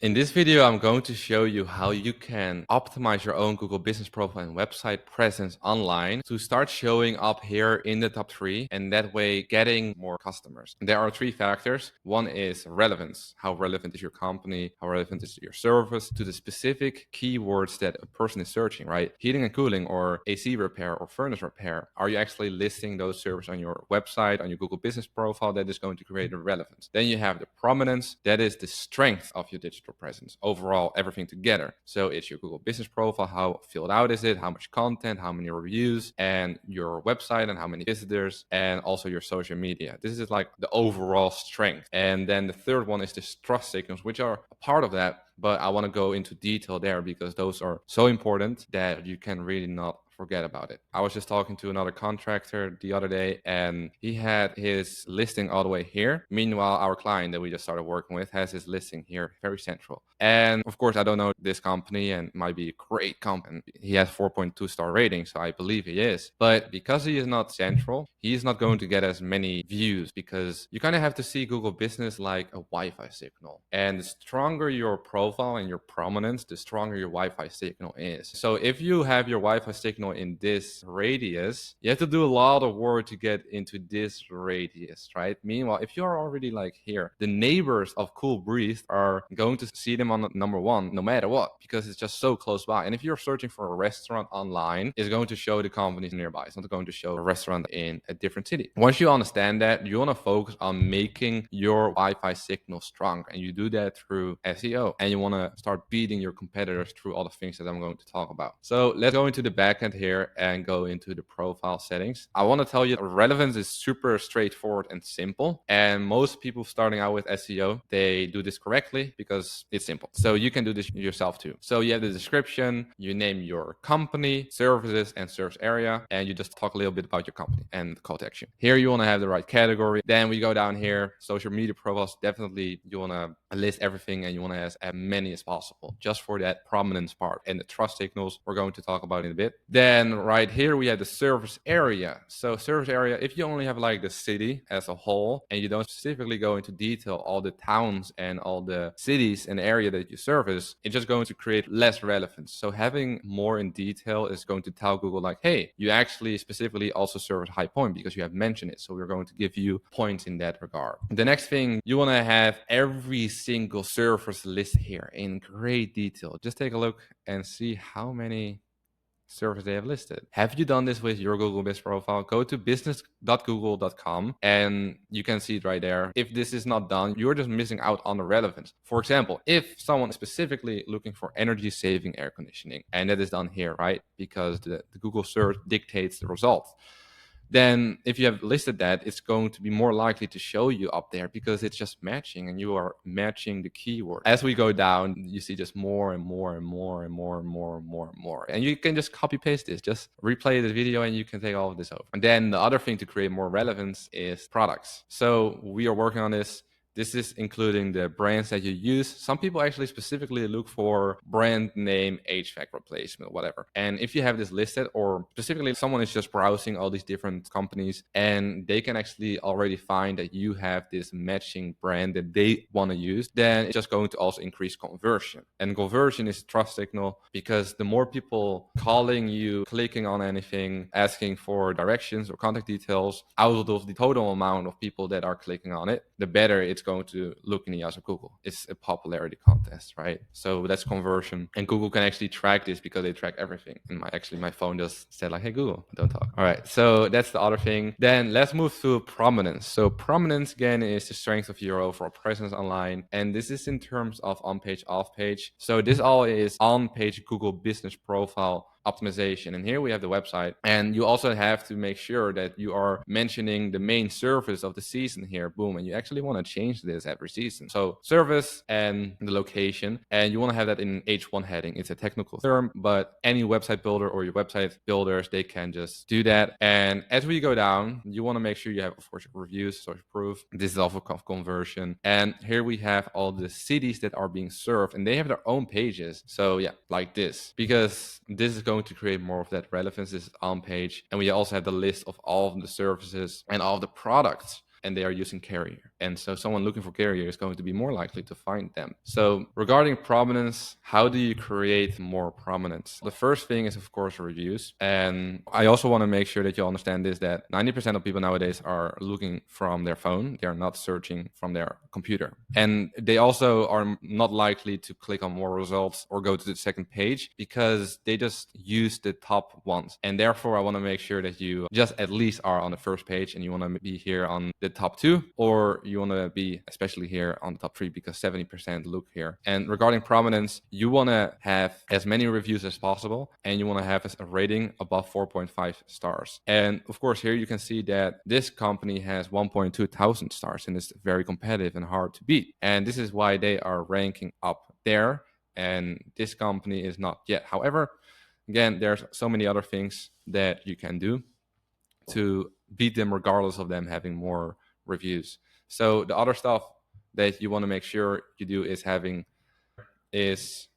In this video, I'm going to show you how you can optimize your own Google business profile and website presence online to start showing up here in the top 3 and that way getting more customers. There are 3 factors. One is relevance. How relevant is your company? How relevant is your service to the specific keywords that a person is searching, right? Heating and cooling or AC repair or furnace repair. Are you actually listing those services on your website, on your Google business profile? That is going to create a relevance. Then you have the prominence. That is the strength of your digital presence, overall everything together. So it's your Google business profile, how filled out is it, how much content, how many reviews, and your website and how many visitors, and also your social media. This is like the overall strength. And then the third one is the trust signals, which are a part of that, but I want to go into detail there because those are so important that you can really not forget about it. I was just talking to another contractor the other day and he had his listing all the way here. Meanwhile, our client that we just started working with has his listing here very central. And of course, I don't know this company and it might be a great company. He has 4.2 star rating, so I believe he is. But because he is not central, he's not going to get as many views because you kind of have to see Google Business like a Wi-Fi signal. And the stronger your profile and your prominence, the stronger your Wi-Fi signal is. So if you have your Wi-Fi signal in this radius, you have to do a lot of work to get into this radius, right? Meanwhile, if you're already like here, the neighbors of Cool Breeze are going to see them on number 1 no matter what, because it's just so close by. And if you're searching for a restaurant online, it's going to show the companies nearby. It's not going to show a restaurant in a different city. Once you understand that, you want to focus on making your Wi-Fi signal strong, and you do that through SEO, and you want to start beating your competitors through all the things that I'm going to talk about. So let's go into the backend here and go into the profile settings. I want to tell you relevance is super straightforward and simple, and most people starting out with SEO, they do this correctly because it's simple. So you can do this yourself too. So you have the description, you name your company, services, and service area, and you just talk a little bit about your company and call to action. Here you want to have the right category. Then we go down here, social media profiles. Definitely you want to list everything and you want to have as many as possible just for that prominence part. And the trust signals we're going to talk about in a bit. Then right here we have the service area. So service area, if you only have like the city as a whole and you don't specifically go into detail all the towns and all the cities and area that you service, it's just going to create less relevance. So having more in detail is going to tell Google like, hey, you actually specifically also service High Point because you have mentioned it. So we're going to give you points in that regard. The next thing, you want to have every single service list here in great detail. Just take a look and see how many service they have listed. Have you done this with your Google Business profile? Go to business.google.com and you can see it right there. If this is not done, you're just missing out on the relevance. For example, if someone is specifically looking for energy saving air conditioning, and that is done here, right? Because the Google search dictates the results. Then if you have listed that, it's going to be more likely to show you up there because it's just matching and you are matching the keyword. As we go down, you see just more and more and more and more and more and more and more. And you can just copy paste this, just replay the video and you can take all of this over. And then the other thing to create more relevance is products. So we are working on this. This is including the brands that you use. Some people actually specifically look for brand name, HVAC replacement, whatever. And if you have this listed, or specifically someone is just browsing all these different companies and they can actually already find that you have this matching brand that they want to use, then it's just going to also increase conversion. And conversion is a trust signal because the more people calling you, clicking on anything, asking for directions or contact details, out of the total amount of people that are clicking on it, the better it's going to look in the eyes of Google. It's a popularity contest, right? So that's conversion. And Google can actually track this because they track everything. And my phone just said like, hey, Google, don't talk. All right. So that's the other thing. Then let's move to prominence. So prominence again is the strength of your overall presence online. And this is in terms of on page, off page. So this all is on page Google business profile optimization. And here we have the website, and you also have to make sure that you are mentioning the main service of the season here. Boom. And you actually want to change this every season. So service and the location, and you want to have that in H1 heading. It's a technical term, but any website builder or your website builders, they can just do that. And as we go down, you want to make sure you have, of course, reviews, social proof. This is also conversion. And here we have all the cities that are being served, and they have their own pages. So yeah, like this, because this is going to create more of that relevance. This is on page. And we also have the list of all of the services and all of the products, and they are using Carrier. And so someone looking for career is going to be more likely to find them. So regarding prominence, how do you create more prominence? The first thing is, of course, reviews. And I also want to make sure that you understand this, that 90% of people nowadays are looking from their phone. They're not searching from their computer. And they also are not likely to click on more results or go to the second page because they just use the top ones. And therefore, I want to make sure that you just at least are on the first page and you want to be here on the top 2, or you want to be especially here on the top 3 because 70% look here. And regarding prominence, you want to have as many reviews as possible and you want to have a rating above 4.5 stars. And of course, here you can see that this company has 1.2 thousand stars and it's very competitive and hard to beat. And this is why they are ranking up there. And this company is not yet. However, again, there's so many other things that you can do to beat them regardless of them having more reviews. So the other stuff that you want to make sure you do is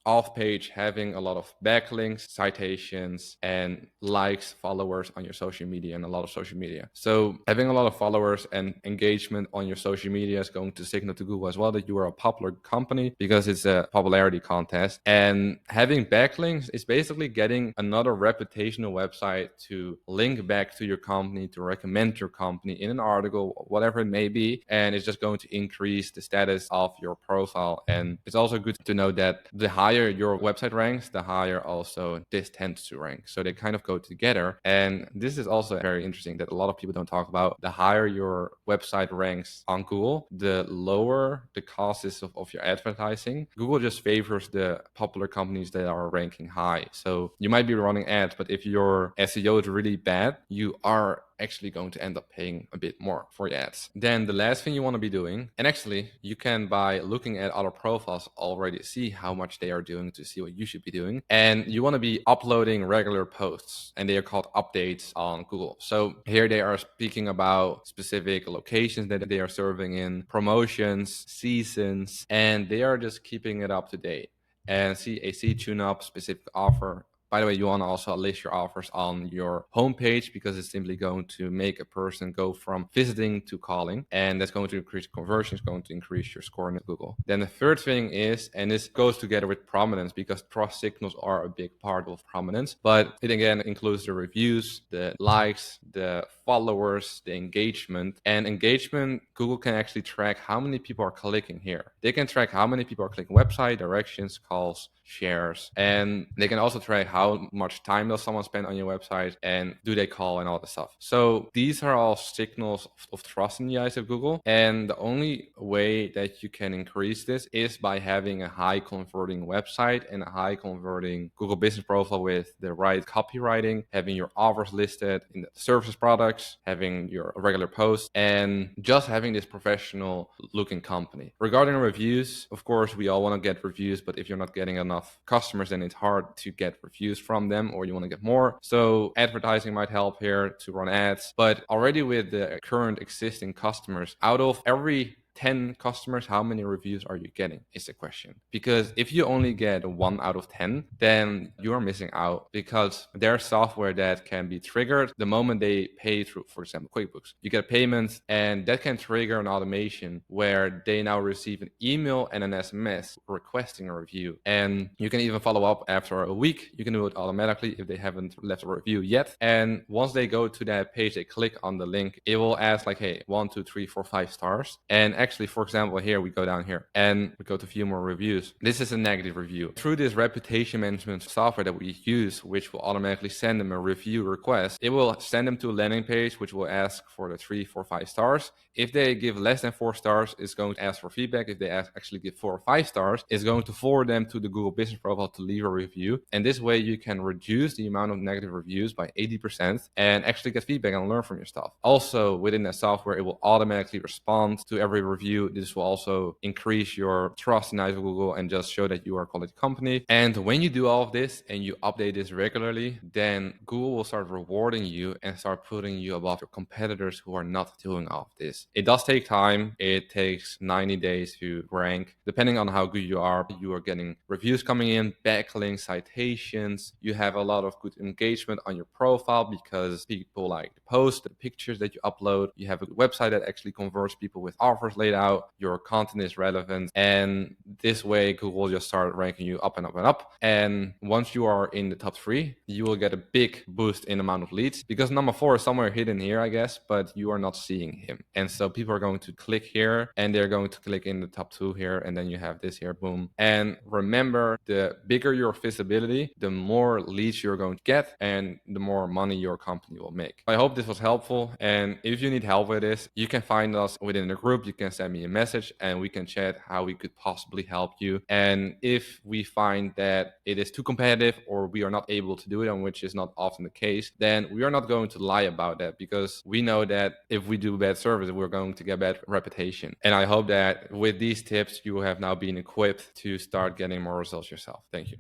off page having a lot of backlinks, citations, and likes, followers on your social media and a lot of social media. So having a lot of followers and engagement on your social media is going to signal to Google as well that you are a popular company because it's a popularity contest. And having backlinks is basically getting another reputational website to link back to your company, to recommend your company in an article, whatever it may be. And it's just going to increase the status of your profile. And it's also good to know that the higher your website ranks, the higher also this tends to rank. So they kind of go together. And this is also very interesting that a lot of people don't talk about. The higher your website ranks on Google, the lower the cost is of your advertising. Google just favors the popular companies that are ranking high. So you might be running ads, but if your SEO is really bad, you are actually going to end up paying a bit more for your ads. Then the last thing you want to be doing, and actually you can, by looking at other profiles, already see how much they are doing to see what you should be doing. And you want to be uploading regular posts, and they are called updates on Google. So here they are speaking about specific locations that they are serving in, promotions, seasons, and they are just keeping it up to date. And see a tune-up specific offer. By the way, you want to also list your offers on your homepage because it's simply going to make a person go from visiting to calling. And that's going to increase conversion, it's going to increase your score in Google. Then the third thing is, and this goes together with prominence because trust signals are a big part of prominence, but it again includes the reviews, the likes, the followers, the engagement. And engagement, Google can actually track how many people are clicking here. They can track how many people are clicking website, directions, calls, shares, and they can also track how much time does someone spend on your website and do they call and all the stuff. So these are all signals of trust in the eyes of Google. And the only way that you can increase this is by having a high converting website and a high converting Google business profile with the right copywriting, having your offers listed in the services products, having your regular posts, and just having this professional looking company. Regarding reviews, of course, we all want to get reviews, but if you're not getting enough customers, then it's hard to get reviews from them, or you want to get more. So advertising might help here to run ads, but already with the current existing customers, out of every 10 customers, how many reviews are you getting is the question. Because if you only get 1 out of 10, then you are missing out because there's software that can be triggered the moment they pay through, for example, QuickBooks. You get payments and that can trigger an automation where they now receive an email and an SMS requesting a review. And you can even follow up after a week. You can do it automatically if they haven't left a review yet. And once they go to that page, they click on the link, it will ask like, hey, 1, 2, 3, 4, 5 stars. And actually, for example, here we go down here and we go to view more reviews. This is a negative review. Through this reputation management software that we use, which will automatically send them a review request, it will send them to a landing page, which will ask for the 3, 4, 5 stars. If they give less than 4 stars, it's going to ask for feedback. If they actually give 4 or 5 stars, it's going to forward them to the Google business profile to leave a review. And this way you can reduce the amount of negative reviews by 80% and actually get feedback and learn from your stuff. Also, within that software, it will automatically respond to every review review. This will also increase your trust in eyes of Google and just show that you are a quality company. And when you do all of this and you update this regularly, then Google will start rewarding you and start putting you above your competitors who are not doing all of this. It does take time. It takes 90 days to rank. Depending on how good you are getting reviews coming in, backlinks, citations. You have a lot of good engagement on your profile because people like the post, the pictures that you upload. You have a website that actually converts people with offers laid out. Your content is relevant. And this way, Google will just start ranking you up and up and up. And once you are in the top 3, you will get a big boost in amount of leads because number 4 is somewhere hidden here, I guess, but you are not seeing him. And so people are going to click here and they're going to click in the top 2 here. And then you have this here, boom. And remember, the bigger your visibility, the more leads you're going to get and the more money your company will make. I hope this was helpful. And if you need help with this, you can find us within the group. You can send me a message and we can chat how we could possibly help you. And if we find that it is too competitive or we are not able to do it, and which is not often the case, then we are not going to lie about that because we know that if we do bad service, we're going to get bad reputation. And I hope that with these tips, you have now been equipped to start getting more results yourself. Thank you.